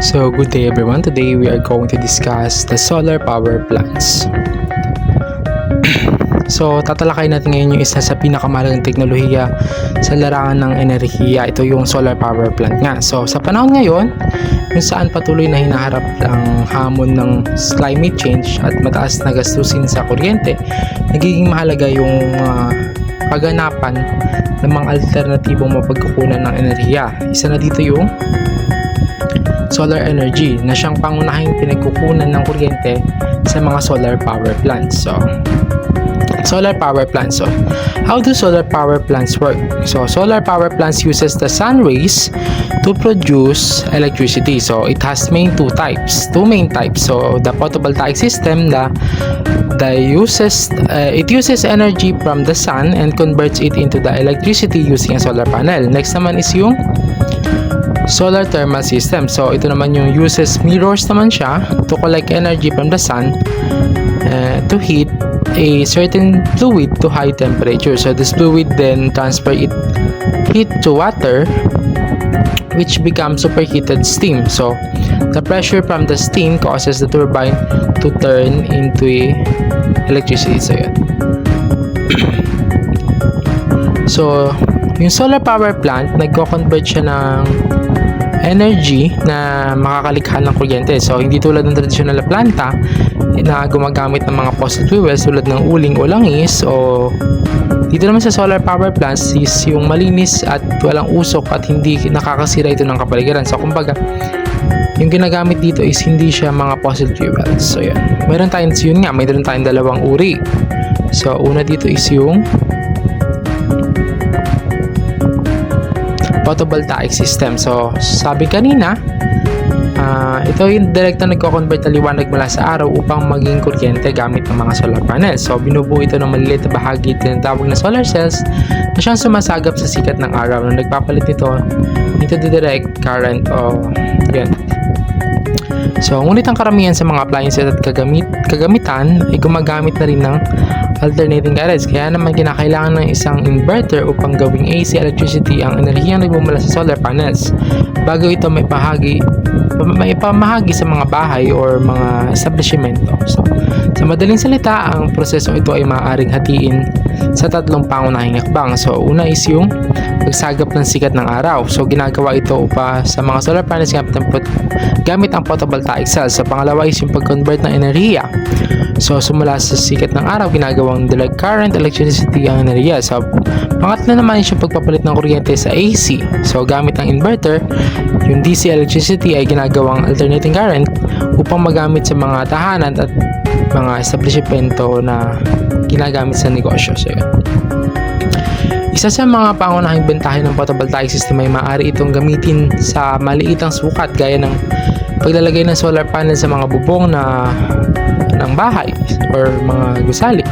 So good day everyone. Today we are going to discuss the solar power plants. So tatalakay natin ngayon yung isa sa pinakamahalagang teknolohiya sa larangan ng enerhiya. Ito yung solar power plant nga. So sa panahon ngayon, kung saan patuloy na hinaharap ang hamon ng climate change at mataas na gastusin sa kuryente, nagiging mahalaga yung kaganapan ng mga alternatibong mapagkukunan ng enerhiya. Isa na dito yung solar energy na siyang pangunahing pinagkukunan ng kuryente sa mga solar power plants. So, solar power plants. So, how do solar power plants work? So, solar power plants uses the sun rays to produce electricity. So, it has two main types. So, the photovoltaic system it uses energy from the sun and converts it into the electricity using a solar panel. Next naman is yung solar thermal system. So ito naman yung uses mirrors naman siya to collect energy from the sun to heat a certain fluid to high temperature. So this fluid then transfer heat to water, which becomes superheated steam. So the pressure from the steam causes the turbine to turn into electricity. So yun. So yung solar power plant, nagko-convert siya ng energy na makakalikha ng kuryente. So hindi tulad ng traditional na planta na gumagamit ng mga fossil fuels tulad ng uling o langis. O dito naman sa solar power plants is yung malinis at walang usok at hindi nakakasira ito ng kapaligiran. So kumbaga, yung ginagamit dito is hindi siya mga fossil fuels. So yan. Mayroon tayong dalawang uri. So una dito is yung photovoltaic system. So sabi kanina, ito yung direkta nagko-convert na liwanag mula sa araw upang maging kuryente gamit ng mga solar panels. So binubuo ito ng maliliit na bahagi tinatawag na solar cells na siyang sumasagap sa sikat ng araw na nagpapalit nito into the direct current o yan. So ngunit ang karamihan sa mga appliances at kagamitan ay gumagamit na rin ng alternating currents. Kaya naman kinakailangan ng isang inverter upang gawing AC electricity ang enerhiyang nagmumula sa solar panels bago ito may ipamahagi sa mga bahay or mga establishmento. So, sa madaling salita, ang prosesong ito ay maaaring hatiin sa tatlong pangunahing hakbang. So, una is yung pagsagap ng sikat ng araw. So, ginagawa ito sa mga solar panels gamit ang photovoltaic cells. So, pangalawa is yung pag-convert ng enerhiya. So, sumula sa sikat ng araw, ginagawang direct current electricity ang enerhiya. So, pangatlo naman is yung pagpapalit ng kuryente sa AC. So, gamit ang inverter, yung DC electricity ay ginagawang alternating current upang magamit sa mga tahanan at mga establishmento na ginagamit sa negosyo. So, yun. Isa sa mga pangunahing bentahe ng photovoltaic system ay maaari itong gamitin sa maliitang sukat gaya ng paglalagay ng solar panel sa mga bubong ng bahay or mga gusali.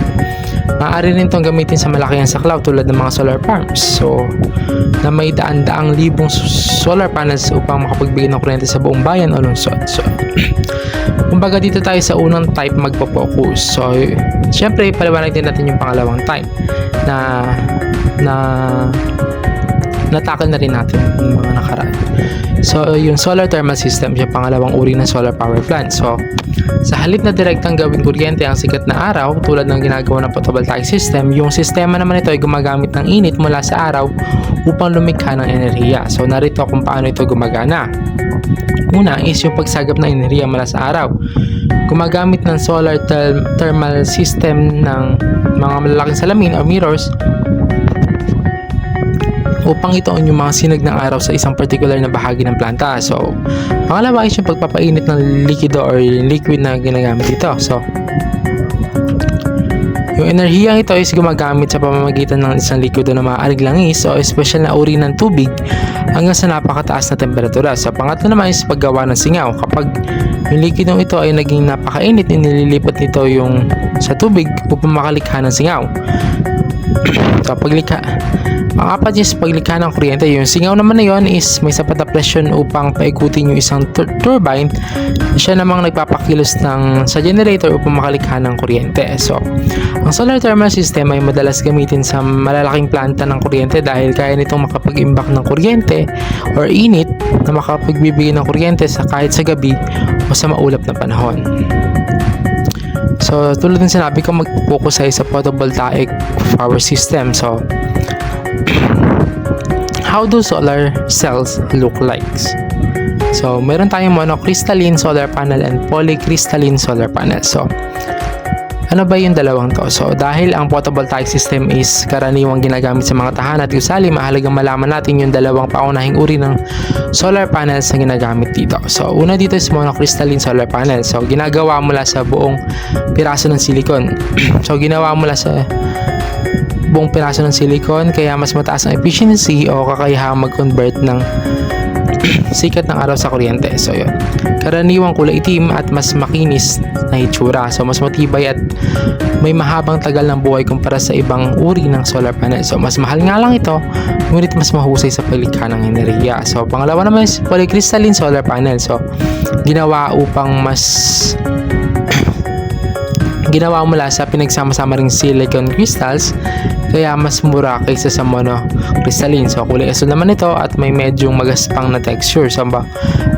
Maaari rin itong gamitin sa malakihan saklaw tulad ng mga solar farms. So, na may daan-daang libong solar panels upang makapagbigay ng kuryente sa buong bayan o lungsod. So, kumbaga dito tayo sa unang type magpo-focus. So, syempre paliwanag din natin yung pangalawang type na natakal na rin natin yung mga nakaraan. So, yung solar thermal system, yung pangalawang uri ng solar power plant. So, sa halip na direktang gawing kuryente ang sikat na araw tulad ng ginagawa ng photovoltaic system, yung sistema naman ito ay gumagamit ng init mula sa araw upang lumikha ng enerhiya. So, narito kung paano ito gumagana. Una is yung pagsagap ng enerhiya mula sa araw. Gumagamit ng solar thermal system ng mga malalaking salamin o mirrors upang itoon yung mga sinag ng araw sa isang particular na bahagi ng planta. So, pangalawa is yung pagpapainit ng likido or liquid na ginagamit ito. So, yung enerhiya ito is gumagamit sa pamamagitan ng isang likido na maaaring langis o special na uri ng tubig hanggang sa napakataas na temperatura. So, pangatlo naman is paggawa ng singaw. Kapag yung likidong ito ay naging napakainit, inililipat nito yung sa tubig upang makalikha ng singaw. So, Pang-apat is paglikha ng kuryente. Yung singaw naman na yun is may sapat na presyon upang paikutin yung isang turbine. Siya namang nagpapakilos sa generator upang makalikha ng kuryente. So, ang solar thermal system ay madalas gamitin sa malalaking planta ng kuryente dahil kaya nitong makapag-imbak ng kuryente or init na makapagbibigay ng kuryente kahit sa gabi o sa maulap na panahon. So, tulad ng sinabi ko, mag-focus tayo sa photovoltaic power system. So, how do solar cells look like? So, meron tayong monocrystalline solar panel and polycrystalline solar panel. So, ano ba yung dalawang to? So, dahil ang photovoltaic system is karaniwang ginagamit sa mga tahanan at gusali, mahalagang malaman natin yung dalawang paunahing uri ng solar panels na ginagamit dito. So, una dito is monocrystalline solar panel. So, ginagawa mula sa buong piraso ng silicon. So, ginawa mula sa buong piraso ng silicon, kaya mas mataas ang efficiency o kakayahang mag-convert ng sikat ng araw sa kuryente. So yun, karaniwang kulay itim at mas makinis na hitsura. So mas matibay at may mahabang tagal ng buhay kumpara sa ibang uri ng solar panel. So mas mahal nga lang ito, ngunit mas mahusay sa paglikha ng enerhiya. So pangalawa naman is polycrystalline solar panel. So ginawa mula sa pinagsama-sama ring silicon crystals, kaya mas mura kaysa sa monocrystalline. So kulay asul naman ito at may medyong magaspang na texture. So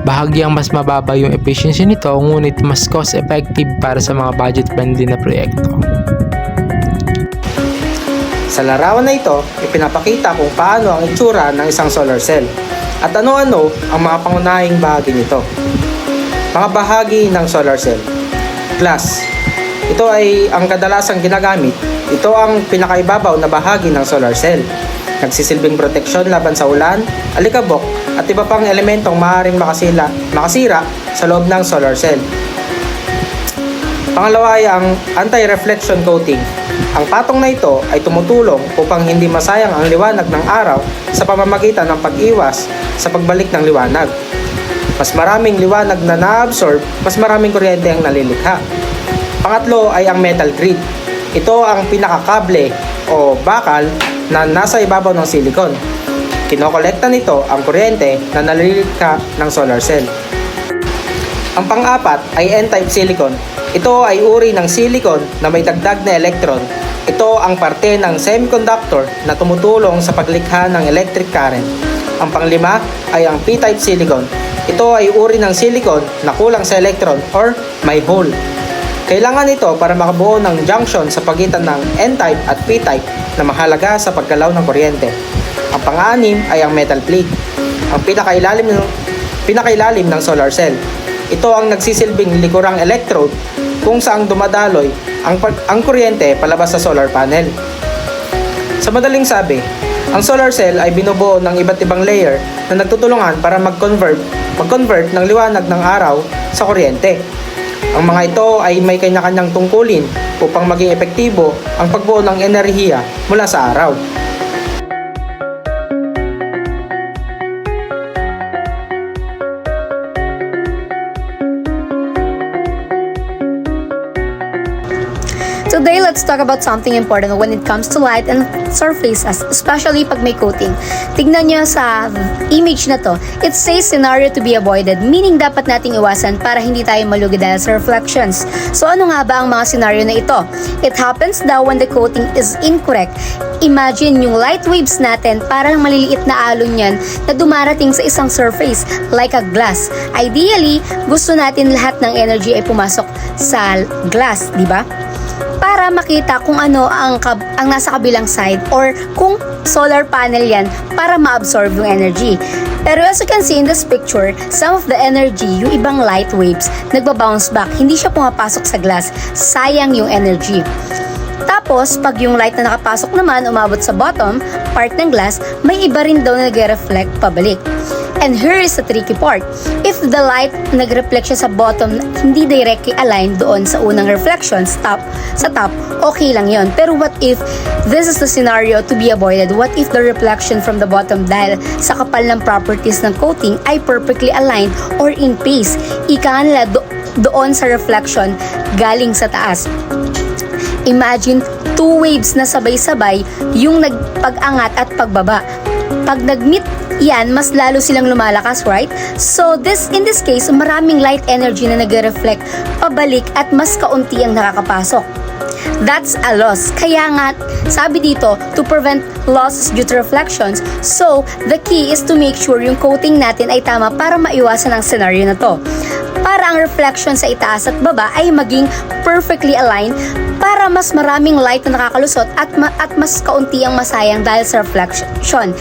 bahagyang mas mababa yung efficiency nito, ngunit mas cost effective para sa mga budget friendly na proyekto. Sa larawan na ito, ipinapakita kung paano ang itsura ng isang solar cell at ano-ano ang mga pangunahing bahagi nito. Mga bahagi ng solar cell. Glass. Ito ay ang kadalasang ginagamit. Ito ang pinakaibabaw na bahagi ng solar cell. Nagsisilbing proteksyon laban sa ulan, alikabok at iba pang elementong maaaring makasira sa loob ng solar cell. Pangalawa ay ang anti-reflection coating. Ang patong na ito ay tumutulong upang hindi masayang ang liwanag ng araw sa pamamagitan ng pag-iwas sa pagbalik ng liwanag. Mas maraming liwanag na na-absorb, mas maraming kuryente ang nalilikha. Pangatlo ay ang metal grid. Ito ang pinakakable o bakal na nasa ibabaw ng silicon. Kinokolekta nito ang kuryente na nalilikha ng solar cell. Ang pang-apat ay N-type silicon. Ito ay uri ng silicon na may dagdag na electron. Ito ang parte ng semiconductor na tumutulong sa paglikha ng electric current. Ang pang-lima ay ang P-type silicon. Ito ay uri ng silicon na kulang sa electron or may hole. Kailangan ito para makabuo ng junction sa pagitan ng N-type at P-type na mahalaga sa paggalaw ng kuryente. Ang pang-anim ay ang metal plate, ang pinakailalim ng solar cell. Ito ang nagsisilbing likurang electrode kung saan dumadaloy ang kuryente palabas sa solar panel. Sa madaling sabi, ang solar cell ay binubuo ng iba't ibang layer na nagtutulungan para mag-convert ng liwanag ng araw sa kuryente. Ang mga ito ay may kanya-kanyang tungkulin upang maging epektibo ang pagbuo ng enerhiya mula sa araw. Today, let's talk about something important when it comes to light and surfaces, especially pag may coating. Tignan nyo sa image na to, it says scenario to be avoided, meaning dapat nating iwasan para hindi tayo malugi dahil sa reflections. So ano nga ba ang mga scenario na ito? It happens daw when the coating is incorrect. Imagine yung light waves natin, parang maliliit na alon yan na dumarating sa isang surface like a glass. Ideally, gusto natin lahat ng energy ay pumasok sa glass, di ba? Para makita kung ano ang nasa kabilang side or kung solar panel yan para ma-absorb yung energy. Pero as you can see in this picture, some of the energy, yung ibang light waves, nagba-bounce back. Hindi siya pumapasok sa glass. Sayang yung energy. Tapos, pag yung light na nakapasok naman umabot sa bottom part ng glass, may iba rin daw na nag-reflect pabalik. And here is the tricky part. If the light nag-reflect siya sa bottom, hindi directly aligned doon sa unang reflection, sa top, okay lang yon. Pero what if this is the scenario to be avoided? What if the reflection from the bottom dahil sa kapal ng properties ng coating ay perfectly aligned or in phase? Ika nila doon sa reflection galing sa taas. Imagine, two waves na sabay-sabay yung nagpag-angat at pagbaba. Pag nag-meet yan, mas lalo silang lumalakas, right? So, in this case, maraming light energy na nag-reflect pabalik at mas kaunti ang nakakapasok. That's a loss. Kaya nga, sabi dito, to prevent losses due to reflections, so, the key is to make sure yung coating natin ay tama para maiwasan ang scenario na to. Para ang reflection sa itaas at baba ay maging perfectly aligned para mas maraming light na nakakalusot at mas kaunti ang masayang dahil sa reflection.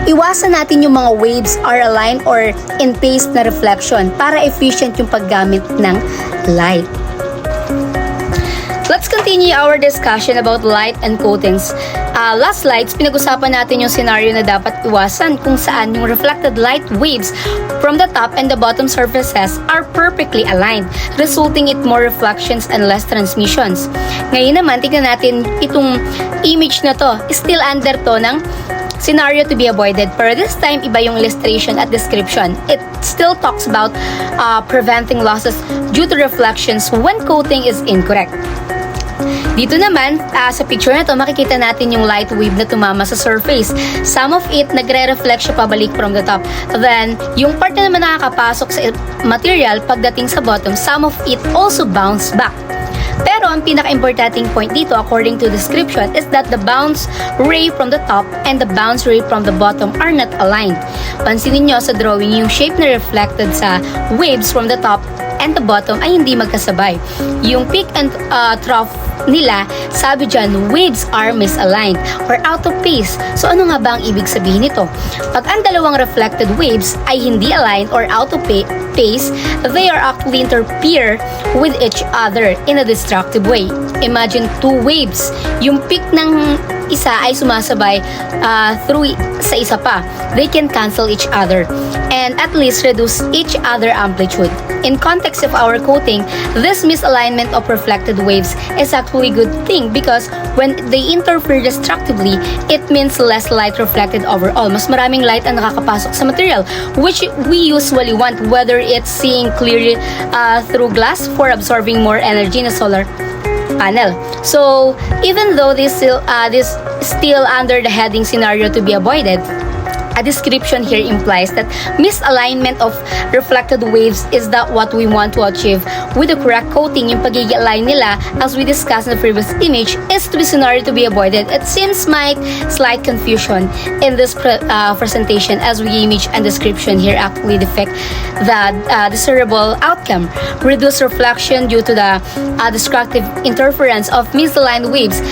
Iwasan natin yung mga waves are aligned or in phase na reflection para efficient yung paggamit ng light. Let's continue our discussion about light and coatings. Last slides, pinag-usapan natin yung scenario na dapat iwasan kung saan yung reflected light waves from the top and the bottom surfaces are perfectly aligned, resulting in more reflections and less transmissions. Ngayon naman, tignan natin itong image na to. Still under to ng scenario to be avoided. Pero this time, iba yung illustration at description. It still talks about preventing losses due to reflections when coating is incorrect. Dito naman, sa picture na to, makikita natin yung light wave na tumama sa surface. Some of it, nagre-reflect siya pabalik from the top. Then, yung part na naman nakakapasok sa material, pagdating sa bottom, some of it also bounce back. Pero ang pinaka-importanting point dito according to description is that the bounce ray from the top and the bounce ray from the bottom are not aligned. Pansinin nyo sa drawing yung shape na reflected sa waves from the top and the bottom ay hindi magkasabay. Yung peak and trough nila, sabi dyan, waves are misaligned or out of phase. So ano nga ba ang ibig sabihin nito? Pag ang dalawang reflected waves ay hindi aligned or out of phase, they are actually interfere with each other in a destructive way. Imagine two waves. Yung peak ng isa ay sumasabay through sa isa pa. They can cancel each other and at least reduce each other amplitude. In context of our coating, this misalignment of reflected waves is actually a good thing because when they interfere destructively, it means less light reflected overall. Mas maraming light ang nakakapasok sa material, which we usually want, whether it's seeing clearly through glass for absorbing more energy in a solar panel. So, even though this still under the heading scenario to be avoided, a description here implies that misalignment of reflected waves is not what we want to achieve with the correct coating. Yung pagiging-align nila, as we discussed in the previous image, is to be scenario to be avoided. It seems might slight confusion in this presentation as we image and description here actually depict the desirable outcome. Reduced reflection due to the destructive interference of misaligned waves.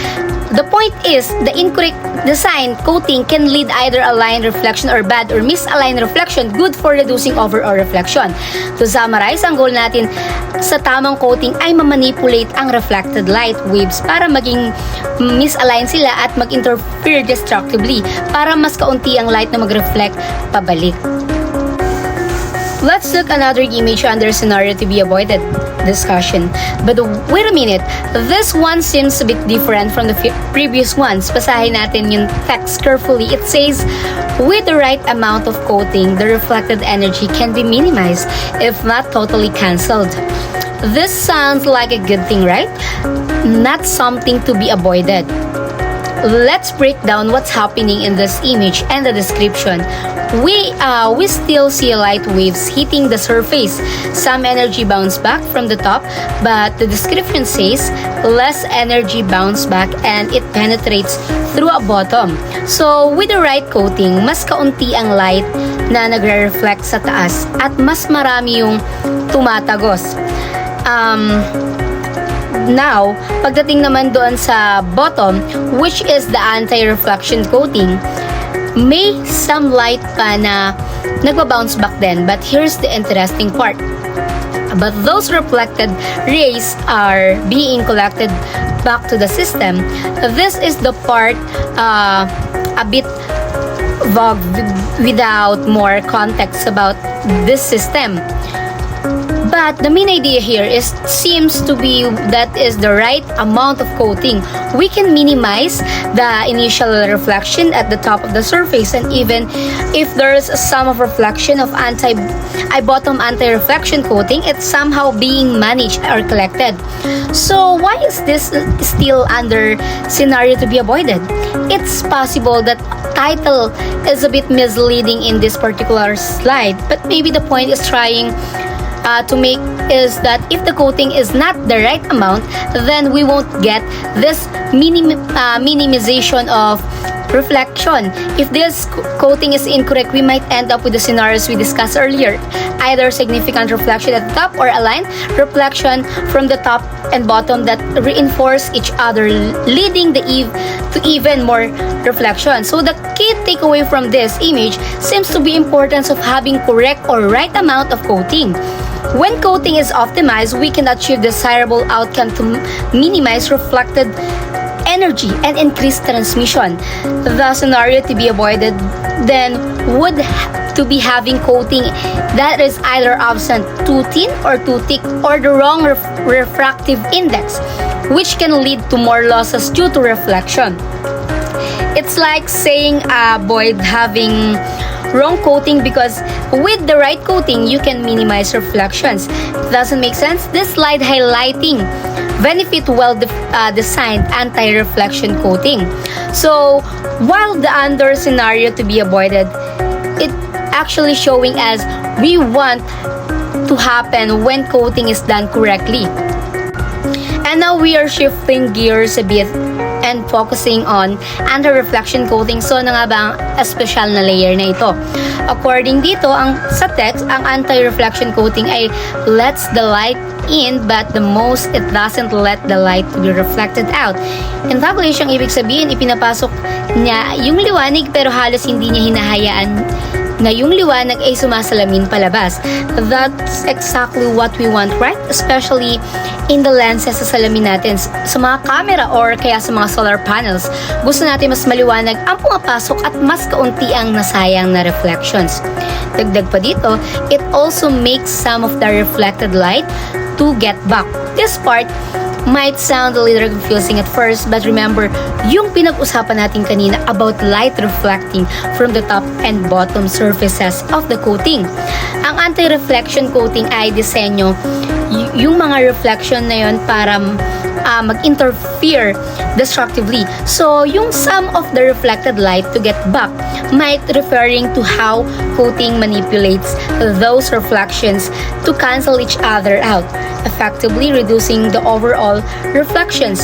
The point is, the incorrect design coating can lead either aligned reflection or bad or misaligned reflection, good for reducing overall reflection. To summarize, ang goal natin sa tamang coating ay mamanipulate ang reflected light waves para maging misaligned sila at mag-interfere destructively para mas kaunti ang light na mag-reflect pabalik. Let's look another image under scenario to be avoided discussion. But wait a minute, this one seems a bit different from the previous ones. Basahin natin yung text carefully. It says, with the right amount of coating, the reflected energy can be minimized, if not totally cancelled. This sounds like a good thing, right? Not something to be avoided. Let's break down what's happening in this image and the description. We still see light waves hitting the surface. Some energy bounce back from the top, but the description says less energy bounce back and it penetrates through a bottom. So, with the right coating, mas kaunti ang light na nagre-reflect sa taas at mas marami yung tumatagos. Now, pagdating naman doon sa bottom, which is the anti-reflection coating, may some light pa na nagba-bounce back then. But here's the interesting part. But those reflected rays are being collected back to the system. This is the part a bit vague without more context about this system. But the main idea here seems to be that is the right amount of coating. We can minimize the initial reflection at the top of the surface, and even if there's some of reflection of bottom anti-reflection coating, it's somehow being managed or collected. So why is this still under scenario to be avoided? It's possible that title is a bit misleading in this particular slide, but maybe the point is trying to make is that if the coating is not the right amount, then we won't get this minimization of reflection. If this coating is incorrect, we might end up with the scenarios we discussed earlier, either significant reflection at the top or aligned reflection from the top and bottom that reinforce each other, leading to even more reflection. So the key takeaway from this image seems to be importance of having correct or right amount of coating. When coating is optimized, we can achieve desirable outcome to minimize reflected energy and increase transmission. The scenario to be avoided then would to be having coating that is either absent, too thin or too thick, or the wrong refractive index, which can lead to more losses due to reflection. It's like saying avoid having wrong coating because with the right coating you can minimize reflections. Doesn't make sense? This slide highlighting benefit designed anti-reflection coating. So while the under scenario to be avoided, it actually showing as we want to happen when coating is done correctly. And now we are shifting gears a bit and focusing on anti-reflection coating. So ano nga ba ang special na layer na ito? According dito, sa text, ang anti-reflection coating ay lets the light in but the most it doesn't let the light to be reflected out. In English, ang ibig sabihin, ipinapasok niya yung liwanag pero halos hindi niya hinahayaan na yung liwanag ay sumasalamin palabas. That's exactly what we want, right? Especially in the lenses sa salamin natin. Sa mga camera or kaya sa mga solar panels, gusto natin mas maliwanag ang pumapasok at mas kaunti ang nasayang na reflections. Dagdag pa dito, it also makes some of the reflected light to get back. This part might sound a little confusing at first, but remember, yung pinag-usapan natin kanina about light reflecting from the top and bottom surfaces of the coating. Ang anti-reflection coating ay disenyo yung mga reflection na yun para mag-interfere destructively. So, yung some of the reflected light to get back might referring to how coating manipulates those reflections to cancel each other out, effectively reducing the overall reflections.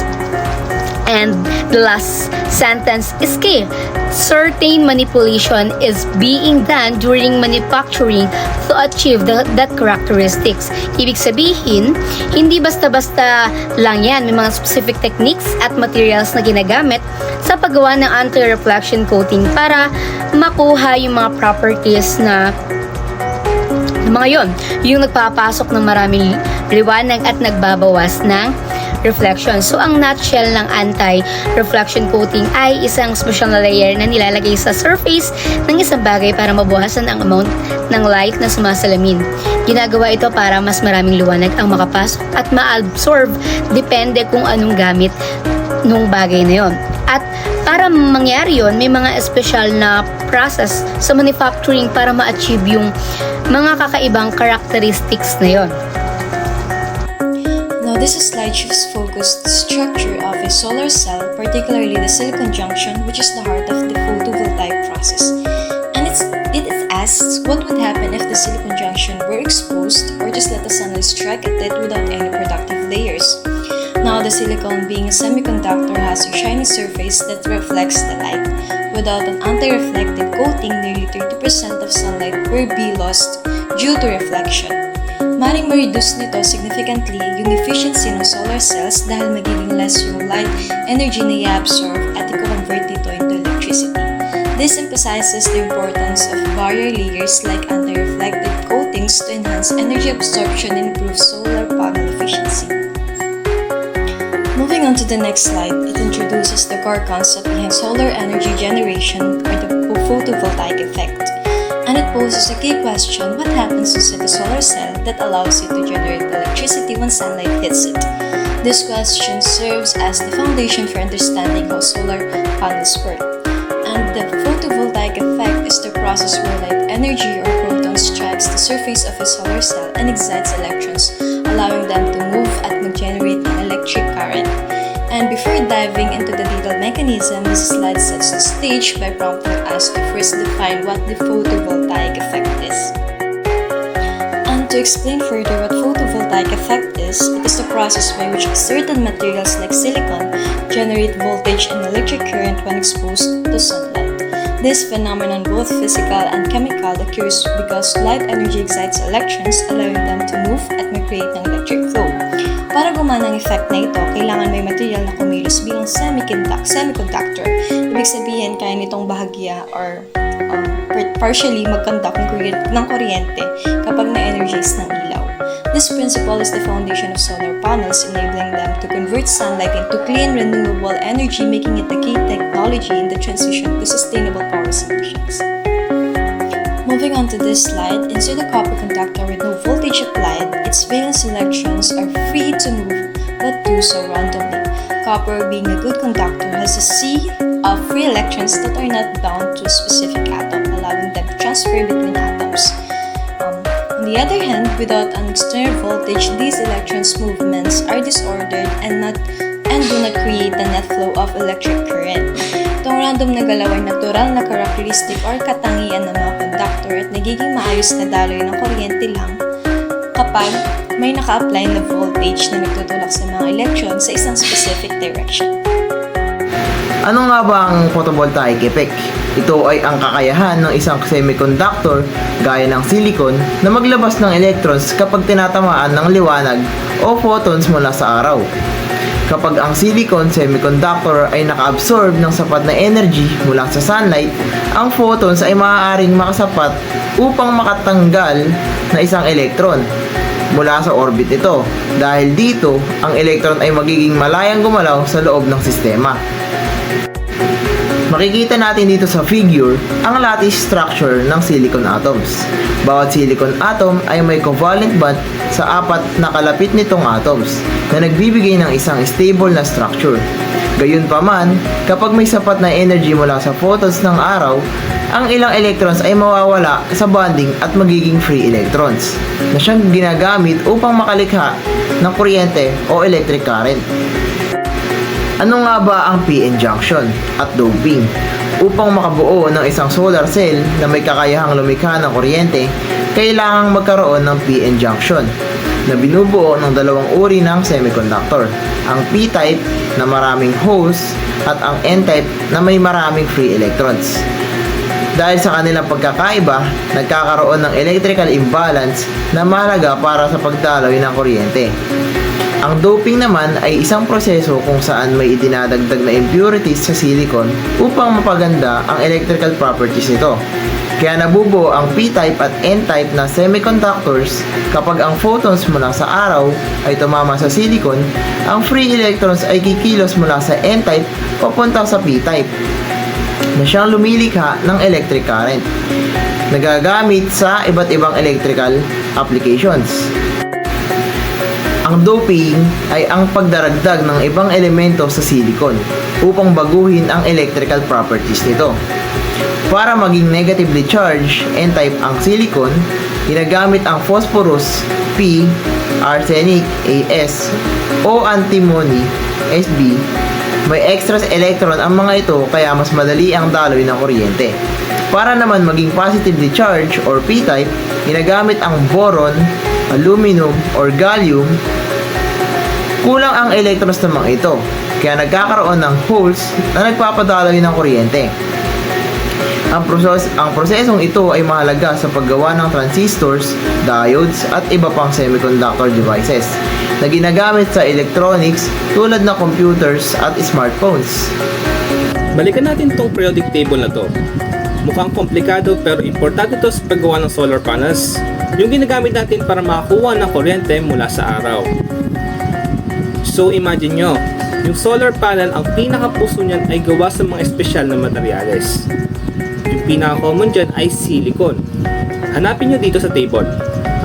And the last sentence is key. Certain manipulation is being done during manufacturing to achieve that characteristics. Ibig sabihin, hindi basta-basta lang yan. May mga specific techniques at materials na ginagamit sa paggawa ng anti-reflection coating para makuha yung mga properties na mga yon, yung nagpapasok ng maraming liwanag at nagbabawas ng reflection. So, ang nutshell ng anti-reflection coating ay isang special na layer na nilalagay sa surface ng isang bagay para mabawasan ang amount ng light na sumasalamin. Ginagawa ito para mas maraming liwanag ang makapasok at ma-absorb depende kung anong gamit nung bagay na yon. At para mangyari yon, may mga special na process sa manufacturing para ma-achieve yung mga kakaibang characteristics na yon. Now this slide shows focus the structure of a solar cell, particularly the silicon junction, which is the heart of the photovoltaic process. And it asks what would happen if the silicon junction were exposed or just let the sunlight strike at it without any productive layers. Now the silicon, being a semiconductor, has a shiny surface that reflects the light. Without an anti-reflective coating, nearly 30% of sunlight will be lost due to reflection. Maring ma-reduce nito significantly yung efficiency ng solar cells dahil magiging less yung light energy na i-absorb at i-convert dito into electricity. This emphasizes the importance of barrier layers like anti-reflective coatings to enhance energy absorption and improve solar panel efficiency. Moving on to the next slide, it introduces the core concept behind solar energy generation or the photovoltaic effect. And it poses a key question: what happens inside the solar cell that allows it to generate electricity when sunlight hits it? This question serves as the foundation for understanding how solar panels work. And the photovoltaic effect is the process where light energy or photons strikes the surface of a solar cell and excites electrons, allowing them to move at mag-generate an electric current. And before diving into the detailed mechanism, this slide sets the stage by prompting us to first define what the photovoltaic effect is. And to explain further what photovoltaic effect is, it is the process by which certain materials like silicon generate voltage and electric current when exposed to sunlight. This phenomenon, both physical and chemical, occurs because light energy excites electrons, allowing them to move at may create ng electric flow. Para gumana ang effect na ito, kailangan may material na kumilos bilang semiconductor. Ibig sabihin, kaya nitong bahagya or partially mag-conduct ng kuryente kapag na-energize ng ilaw. This principle is the foundation of solar panels, enabling them to convert sunlight into clean, renewable energy, making it a key technology in the transition to sustainable power solutions. Moving on to this slide, inside a copper conductor with no voltage applied, its valence electrons are free to move, but do so randomly. Copper, being a good conductor, has a sea of free electrons that are not bound to a specific atom, allowing them to transfer between atoms. On the other hand, without an external voltage, these electrons' movements are disordered and do not create a net flow of electric current. Itong random na galaw ay natural na characteristic or katangian ng mga conductor at nagiging maayos na daloy ng kuryente lang kapag may naka-apply na voltage na nagtutulak sa mga electrons sa isang specific direction. Ano nga ba ang photovoltaic effect? Ito ay ang kakayahan ng isang semiconductor gaya ng silicon na maglabas ng electrons kapag tinatamaan ng liwanag o photons mula sa araw. Kapag ang silicon semiconductor ay naka-absorb ng sapat na energy mula sa sunlight, ang photons ay maaaring makasapat upang makatanggal na isang electron mula sa orbit nito. Dahil dito, ang electron ay magiging malayang gumalaw sa loob ng sistema. Makikita natin dito sa figure ang lattice structure ng silicon atoms. Bawat silicon atom ay may covalent bond sa 4 na kalapit nitong atoms na nagbibigay ng isang stable na structure. Gayunpaman, kapag may sapat na energy mula sa photons ng araw, ang ilang electrons ay mawawala sa bonding at magiging free electrons na siyang ginagamit upang makalikha ng kuryente o electric current. Ano nga ba ang PN junction at doping? Upang makabuo ng isang solar cell na may kakayahang lumikha ng kuryente, kailangang magkaroon ng PN junction na binubuo ng dalawang uri ng semiconductor, ang P-type na maraming holes at ang N-type na may maraming free electrons. Dahil sa kanilang pagkakaiba, nagkakaroon ng electrical imbalance na mahalaga para sa pagdaloy ng kuryente. Ang doping naman ay isang proseso kung saan may idinadagdag na impurities sa silicon upang mapaganda ang electrical properties nito. Kaya nabubuo ang P-type at N-type na semiconductors kapag ang photons mula sa araw ay tumama sa silicon, ang free electrons ay kikilos mula sa N-type papunta sa P-type na siyang lumilikha ng electric current, nagagamit sa iba't ibang electrical applications. Ang doping ay ang pagdaragdag ng ibang elemento sa silicon upang baguhin ang electrical properties nito. Para maging negatively charged N-type ang silicon, ginagamit ang phosphorus P, arsenic As, o antimony Sb. May extra electron ang mga ito kaya mas madali ang daloy ng kuryente. Para naman maging positively charged or P-type, ginagamit ang boron, aluminum, or gallium. Kulang ang electrons ng mga ito, kaya nagkakaroon ng holes na nagpapadaloy ng kuryente. Ang prosesong ito ay mahalaga sa paggawa ng transistors, diodes, at iba pang semiconductor devices na ginagamit sa electronics tulad ng computers at smartphones. Balikan natin tong periodic table na to. Mukhang komplikado pero importante to sa paggawa ng solar panels, yung ginagamit natin para makakuha ng kuryente mula sa araw. So imagine nyo, yung solar panel, ang pinakapuso niyan ay gawa sa mga espesyal na materyales. Yung pinaka-common dyan ay silicon. Hanapin nyo dito sa table.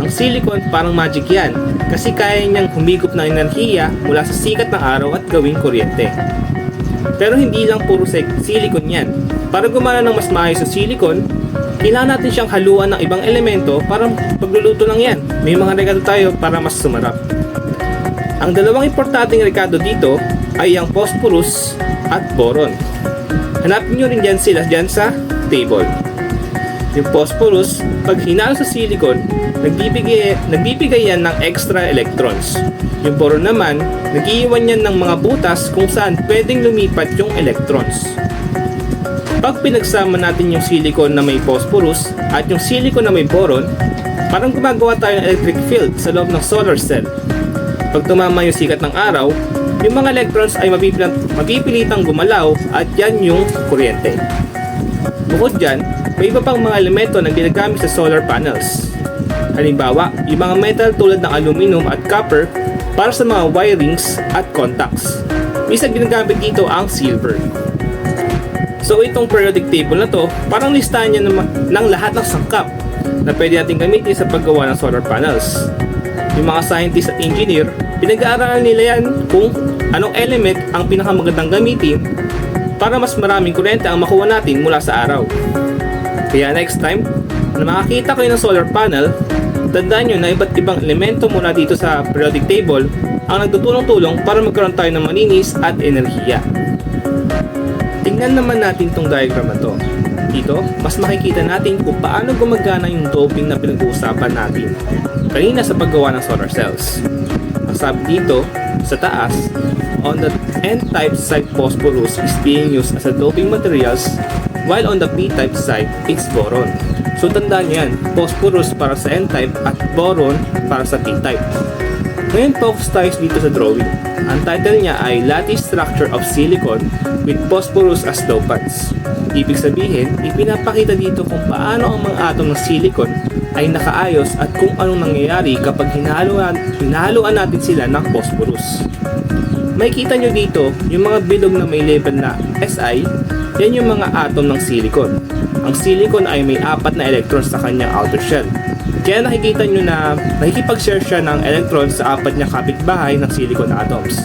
Ang silicon parang magic yan kasi kaya niyang humigop ng enerhiya mula sa sikat ng araw at gawing kuryente. Pero hindi lang puro silicon yan. Para gumana ng mas maayos sa silicon, kailangan natin siyang haluan ng ibang elemento para pagluluto lang yan. May mga rekado tayo para mas sumarap. Ang dalawang importanteng rekado dito ay ang phosphorus at boron. Hanapin nyo rin sila dyan sa table. Yung phosphorus, pag hinalo sa silicon, nagbibigay yan ng extra electrons. Yung boron naman, nag-iiwan yan ng mga butas kung saan pwedeng lumipat yung electrons. Pag pinagsama natin yung silicon na may phosphorus at yung silicon na may boron, parang gumagawa tayo ng electric field sa loob ng solar cell. Pag tumama yung sikat ng araw, yung mga electrons ay mapipilitang gumalaw at yan yung kuryente. Bukod dyan, may iba pang mga elemento na ginagamit sa solar panels. Halimbawa, yung mga metal tulad ng aluminum at copper para sa mga wirings at contacts. Isa ginagamit dito ang silver. So itong periodic table na to, parang listahan niya ng lahat ng sangkap na pwede natin gamitin sa paggawa ng solar panels. Yung mga scientist at engineer, pinag-aaralan nila yan kung anong element ang pinakamagandang gamitin para mas maraming kuryente ang makuha natin mula sa araw. Kaya next time na makakita kayo ng solar panel, tandaan nyo na iba't ibang elemento mula dito sa periodic table ang nagtutulong-tulong para magkaroon tayo ng malinis at enerhiya. Tingnan naman natin tong diagram na to. Dito, mas makikita natin kung paano gumagana yung doping na pinag-uusapan natin kanina sa paggawa ng solar cells. Ang sabi dito, sa taas, on the N-type side phosphorus is being used as a doping materials, while on the P-type side, it's boron. So tandaan nyo yan, phosphorus para sa N-type at boron para sa P-type. Ngayon focus tayo dito sa drawing. Ang title niya ay Lattice Structure of Silicon with Phosphorus as Dopants. Ibig sabihin, ipinapakita dito kung paano ang mga atom ng silicon ay nakaayos at kung anong nangyayari kapag hinahaluan natin sila ng phosphorus. Makikita nyo dito yung mga bilog na may label na Si, yan yung mga atom ng silicon. Ang silicon ay may 4 na electrons sa kanyang outer shell. Kaya nakikita nyo na nakikipag-share siya ng electrons sa 4 niya kapitbahay ng silicon atoms.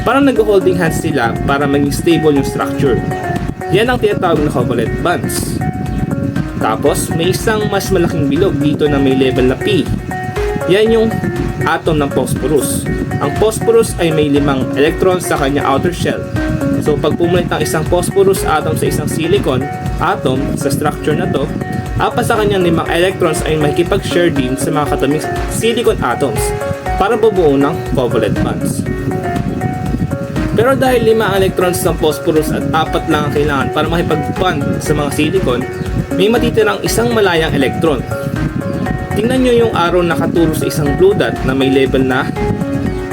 Parang nag-holding hands sila para maging stable yung structure. Yan ang tinatawag na covalent bonds. Tapos may isang mas malaking bilog dito na may label na P. Yan yung atom ng phosphorus. Ang phosphorus ay may 5 electrons sa kanyang outer shell. So pag pumulit ng isang phosphorus atom sa isang silicon atom sa structure na to, 4 sa kanyang 5 electrons ay makikipag-share din sa mga kataming silicon atoms para bubuo ng covalent bonds. Pero dahil 5 electrons ng phosphorus at 4 lang ang kailangan para makipag-bond sa mga silicon, may matitirang isang malayang electron. Tingnan nyo yung arrow na nakaturo sa isang blue dot na may label na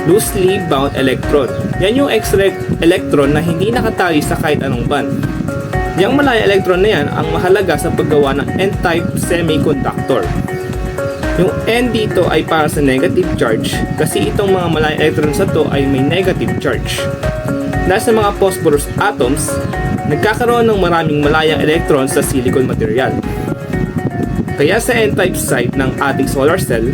loosely bound electron. Yan yung extra electron na hindi nakatali sa kahit anong bond. Yang malayang electron na yan ang mahalaga sa paggawa ng N-type semiconductor. Yung N dito ay para sa negative charge kasi itong mga malayang electrons na to ay may negative charge. Dahil sa mga phosphorus atoms, nagkakaroon ng maraming malayang electrons sa silicon material. Kaya sa N-type side ng ating solar cell,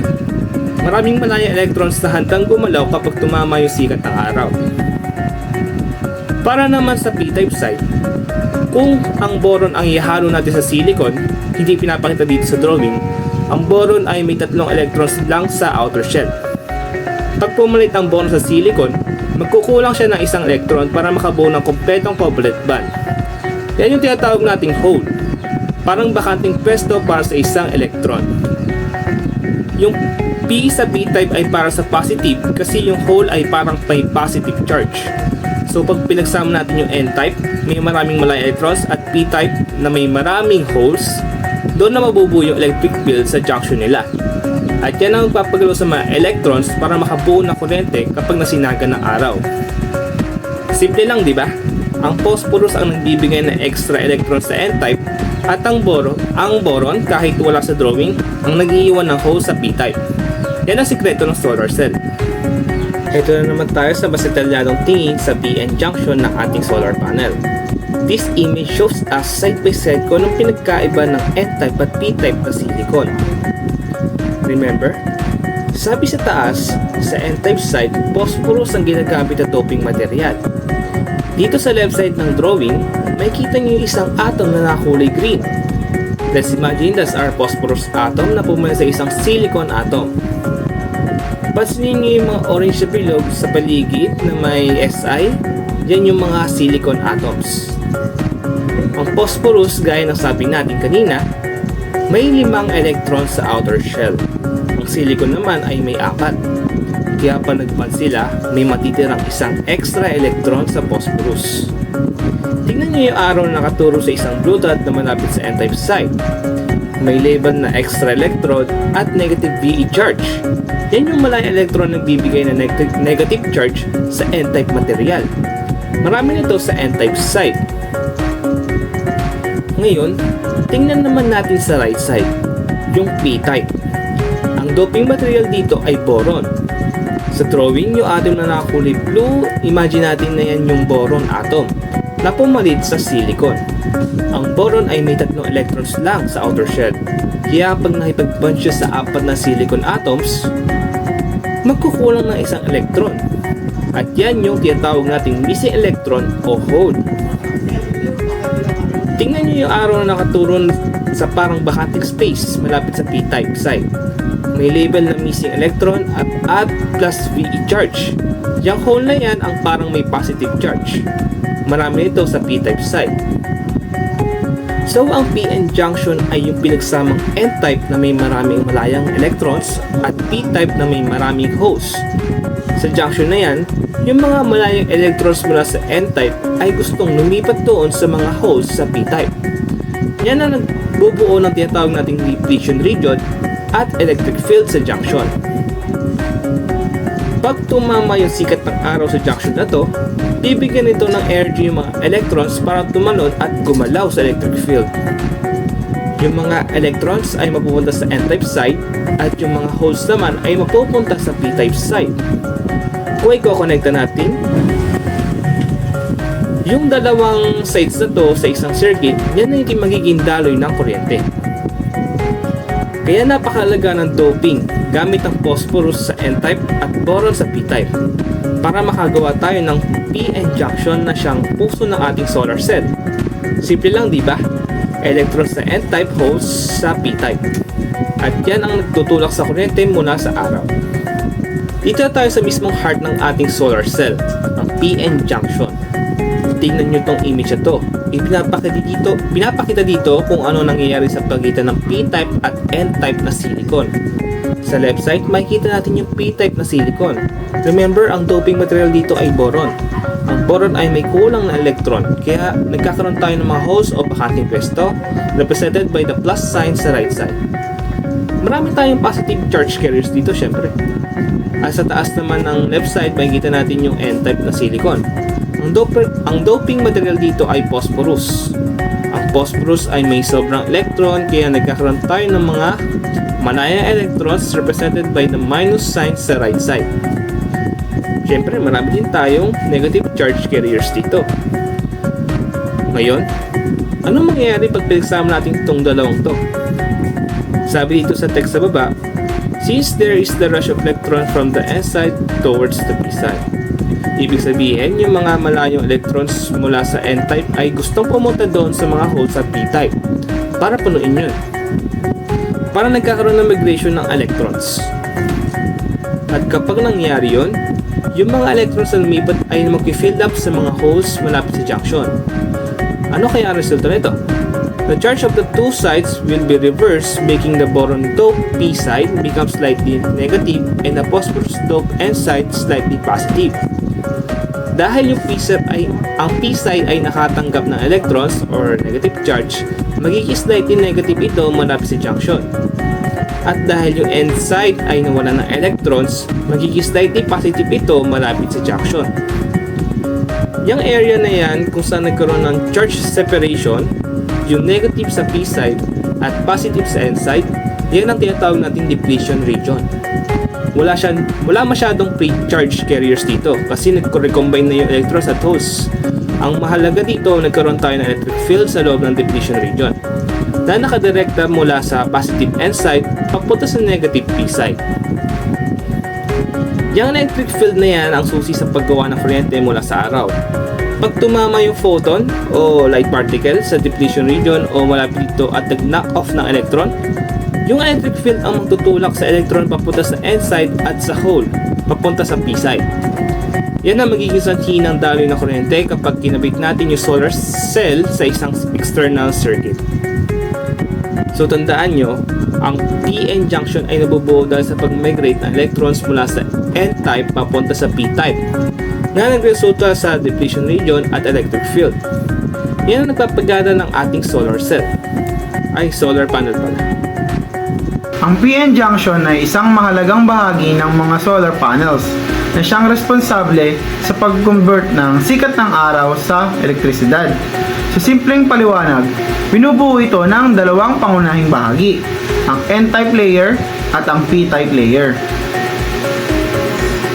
maraming malayang electrons na handang gumalaw kapag tumama yung sikat ng araw. Para naman sa P-type side, kung ang boron ang ihalo natin sa silicon, hindi pinapakita dito sa drawing, ang boron ay may 3 electrons lang sa outer shell. Pag pumalit ang boron sa silicon, magkukulang siya ng isang electron para makabuo ng kompletong covalent bond. Yan yung tinatawag nating hole. Parang bakanting pwesto para sa isang electron. Yung P sa P-type ay para sa positive kasi yung hole ay parang may positive charge. So pag pinagsama natin yung N-type, may maraming malayang electrons at P-type na may maraming holes, doon na mabubuo yung electric field sa junction nila. At yan ang magpapagalaw sa mga electrons para makabuo ng kuryente kapag nasinaga ng araw. Simple lang, di ba? Ang phosphorus ang nagbibigay ng extra electrons sa N-type at ang boron kahit wala sa drawing ang nag-iiwan ng hole sa P-type. Yan ang sikreto ng solar cell. Ito na naman tayo sa mas detalyadong tingin sa PN junction ng ating solar panel. This image shows us side by side kung anong pinagkaiba ng N-type at P-type na silicon. Remember, sabi sa taas, sa N-type side, phosphorus ang ginagamit na doping material. Dito sa left side ng drawing, makikita niyo yung isang atom na nakakulay green. Let's imagine that's our phosphorus atom na pumunta sa isang silicon atom. Pansinin niyo yung mga orange na bilog sa paligid na may Si, yan yung mga silicon atoms. Ang phosphorus, gaya ng sabi natin kanina, may 5 electrons sa outer shell. Ang silicon naman ay may 4. Kaya pa nagpan sila, may matitirang isang extra electron sa phosphorus. Tingnan niyo yung arrow na nakaturo sa isang blue dot na malapit sa n-type site. May label na extra electrode at negative VE charge. Yan yung malayang electron na bibigay na negative charge sa n-type material. Marami nito sa n-type site. Ngayon, tingnan naman natin sa right side, yung p-type. Ang doping material dito ay boron. Sa drawing, yung atom na nakakulay blue, imagine natin na yan yung boron atom na pumalit sa silicon. Ang boron ay may 3 electrons lang sa outer shell. Kaya pag nakipag-bond siya sa 4 na silicon atoms, magkukulang ng isang electron. At yan yung tinatawag nating missing electron o hole. Tingnan nyo yung arrow na nakaturo sa parang bakanting space malapit sa p-type site. May label na missing electron at add plus VE charge. Yung hole na yan ang parang may positive charge. Marami nito sa p-type site. So ang p-n junction ay yung pinagsamang n-type na may maraming malayang electrons at p-type na may maraming holes. Sa junction na yan, yung mga malayang electrons mula sa n-type ay gustong lumipat doon sa mga holes sa p-type. Yan ang nagbubuo ng tinatawag nating depletion region at electric field sa junction. Pag tumama yung sikat ng araw sa junction na to, bibigyan ito ng energy yung mga electrons para tumalon at gumalaw sa electric field. Yung mga electrons ay mapupunta sa n-type site at yung mga holes naman ay mapupunta sa p-type site. Kung i-connecta natin, yung dalawang sites na to sa isang circuit, yan na yung magiging daloy ng kuryente. Kaya napakalaga ng doping gamit ang phosphorus sa n-type at boron sa p-type para makagawa tayo ng p-n junction na siyang puso ng ating solar cell. Simple lang, di ba? Electrons sa n-type holes sa p-type. At yan ang nagtutulak sa kuryente mula sa araw. Dito tayo sa mismong heart ng ating solar cell, ang p-n junction. Tingnan nyo tong image na to. Pinapakita dito kung ano nangyayari sa pagitan ng p-type at n-type na silicon. Sa left side, makikita natin yung p-type na silicon. Remember, ang doping material dito ay boron. Ang boron ay may kulang na electron, kaya nagkakaroon tayo ng mga holes o bakanting pwesto, represented by the plus sign sa right side. Marami tayong positive charge carriers dito syempre. At sa taas naman ng left side, makikita natin yung n-type na silicon. Ang doping material dito ay phosphorus. Ang phosphorus ay may sobrang electron, kaya nagkakaroon tayo ng mga malayang electrons represented by the minus sign sa right side. Siyempre, marami din tayong negative charge carriers dito. Ngayon, anong mangyayari pag pinagsama natin itong dalawang to? Sabi dito sa text sa baba, since there is the rush of electron from the n side towards the p side. Ibig sabihin, yung mga malayong electrons mula sa n-type ay gustong pumunta doon sa mga holes sa p-type para punuin yun. Para nagkakaroon ng migration ng electrons. At kapag nangyari yun, yung mga electrons na lumipat ay mag-fill up sa mga holes malapit sa junction. Ano kaya ang resulta nito? The charge of the two sides will be reversed, making the boron dope p side become slightly negative and the phosphorus dope n side slightly positive. Dahil yung ang p side ay nakatanggap ng electrons or negative charge, magiging slightly negative ito malapit sa junction. At dahil yung n side ay nawala ng electrons, magiging slightly positive ito malapit sa junction. Yung area na yan kung saan nagkaroon ng charge separation, yung negative sa p side at positive sa n side, yan ang tinatawag nating depletion region. Wala masyadong pre-charge carriers dito kasi nag-recombine na yung electrons at holes. Ang mahalaga dito, nagkaroon tayo ng electric field sa loob ng depletion region na nakadirekta mula sa positive n side papunta sa negative p side. Yung electric field na yan ang susi sa paggawa ng kuryente mula sa araw. Pag tumama yung photon o light particle sa depletion region o malapit dito at nag-knock off ng electron, yung electric field ang magtutulak sa electron papunta sa N side at sa hole papunta sa P side. Yan ang magiging sanhi ng daloy ng kuryente kapag kinabit natin yung solar cell sa isang external circuit. So tandaan nyo, ang PN junction ay nabubuo dahil sa pag-migrate ng electrons mula sa N-type papunta sa P-type na nagresulta sa depletion region at electric field. Yan ang nagpapagana ng ating solar cell. Ay, solar panel pala. Ang PN junction ay isang mahalagang bahagi ng mga solar panels na siyang responsable sa pag-convert ng sikat ng araw sa elektrisidad. Sa simpleng paliwanag, binubuo ito ng dalawang pangunahing bahagi, ang N-type layer at ang P-type layer.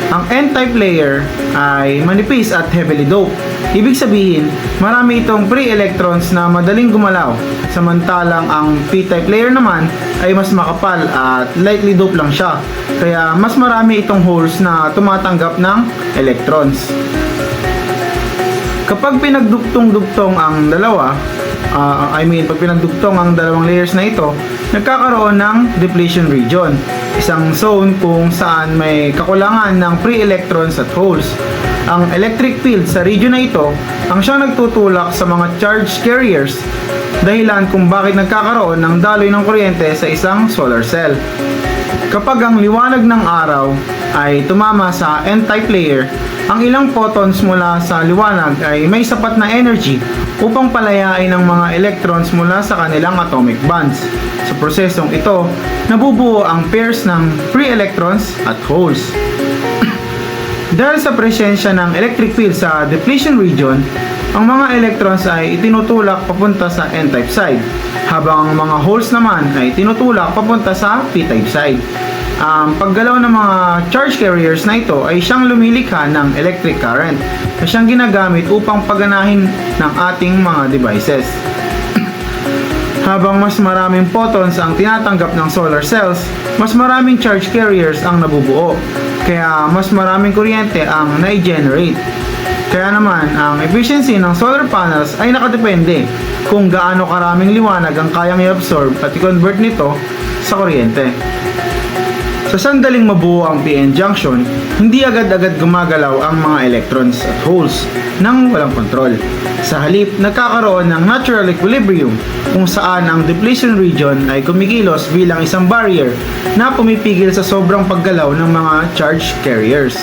Ang N-type layer ay manipis at heavily doped. Ibig sabihin, marami itong free electrons na madaling gumalaw, samantalang ang P-type layer naman ay mas makapal at lightly doped lang siya, kaya mas marami itong holes na tumatanggap ng electrons. Kapag pinagdugtong-dugtong ang dalawa, pag pinagdugtong ang dalawang layers na ito, nagkakaroon ng depletion region, isang zone kung saan may kakulangan ng free electrons at holes. Ang electric field sa region na ito ang siyang nagtutulak sa mga charge carriers, dahilan kung bakit nagkakaroon ng daloy ng kuryente sa isang solar cell. Kapag ang liwanag ng araw ay tumama sa N-type layer, ang ilang photons mula sa liwanag ay may sapat na energy upang palayain ang mga electrons mula sa kanilang atomic bonds. Sa prosesong ito, nabubuo ang pairs ng free electrons at holes. Dahil sa presensya ng electric field sa depletion region, ang mga electrons ay itinutulak papunta sa N-type side, habang ang mga holes naman ay tinutulak papunta sa P-type side. Ang paggalaw ng mga charge carriers na ito ay siyang lumilikha ng electric current na siyang ginagamit upang paganahin ng ating mga devices. Habang mas maraming photons ang tinatanggap ng solar cells, mas maraming charge carriers ang nabubuo, kaya mas maraming kuryente ang na-generate. Kaya naman, ang efficiency ng solar panels ay nakadepende kung gaano karaming liwanag ang kayang i-absorb at i-convert nito sa kuryente. Sa sandaling mabuo ang PN junction, hindi agad-agad gumagalaw ang mga electrons at holes nang walang kontrol. Sa halip, nagkakaroon ng natural equilibrium kung saan ang depletion region ay kumikilos bilang isang barrier na pumipigil sa sobrang paggalaw ng mga charge carriers.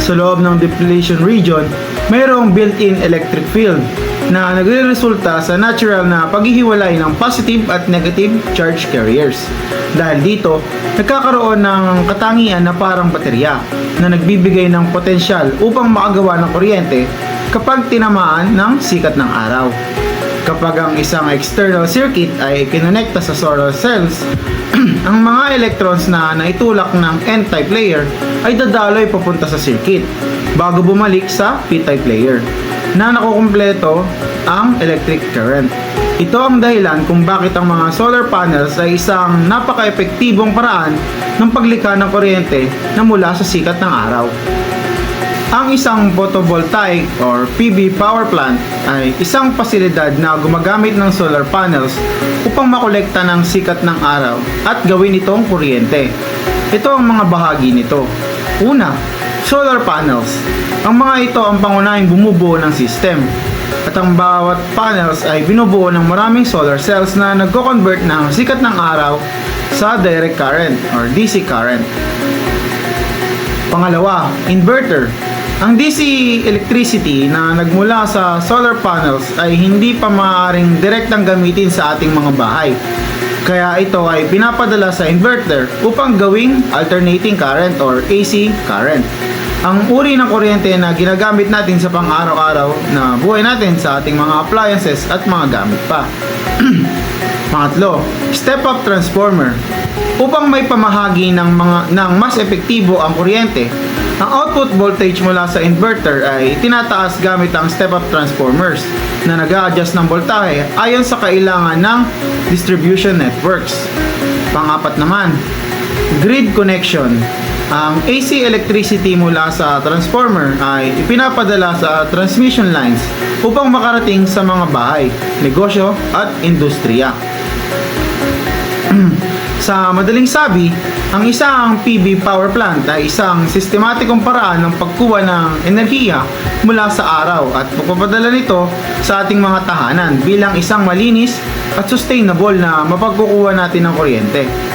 Sa loob ng depletion region, mayroong built-in electric field na nagre-resulta sa natural na paghihiwalay ng positive at negative charge carriers. Dahil dito, nagkakaroon ng katangian na parang baterya na nagbibigay ng potensyal upang makagawa ng kuryente kapag tinamaan ng sikat ng araw. Kapag ang isang external circuit ay kinonekta sa solar cells, ang mga electrons na naitulak ng N-type layer ay dadaloy papunta sa circuit bago bumalik sa P-type layer na nakukumpleto ang electric current. Ito ang dahilan kung bakit ang mga solar panels ay isang napaka-epektibong paraan ng paglikha ng kuryente na mula sa sikat ng araw. Ang isang photovoltaic or PV power plant ay isang pasilidad na gumagamit ng solar panels upang makolekta ng sikat ng araw at gawin itong kuryente. Ito ang mga bahagi nito. Una, solar panels. Ang mga ito ang pangunahing bumubuo ng system. At ang bawat panels ay binubuo ng maraming solar cells na nagko-convert ng sikat ng araw sa direct current or DC current. Pangalawa, inverter. Ang DC electricity na nagmula sa solar panels ay hindi pa maaaring direktang gamitin sa ating mga bahay. Kaya ito ay pinapadala sa inverter upang gawing alternating current or AC current. Ang uri ng kuryente na ginagamit natin sa pang-araw-araw na buhay natin sa ating mga appliances at mga gamit pa. Pangatlo, step-up transformer. Upang may pamahagi ng mas epektibo ang kuryente, ang output voltage mula sa inverter ay tinataas gamit ang step-up transformers na nag-a-adjust ng voltahe ayon sa kailangan ng distribution networks. Pang-apat naman, grid connection. Ang AC electricity mula sa transformer ay ipinapadala sa transmission lines upang makarating sa mga bahay, negosyo at industriya. Sa madaling sabi, ang isang PV power plant ay isang sistematikong paraan ng pagkuha ng enerhiya mula sa araw at pagpapadala nito sa ating mga tahanan bilang isang malinis at sustainable na mapagkukuha natin ng kuryente.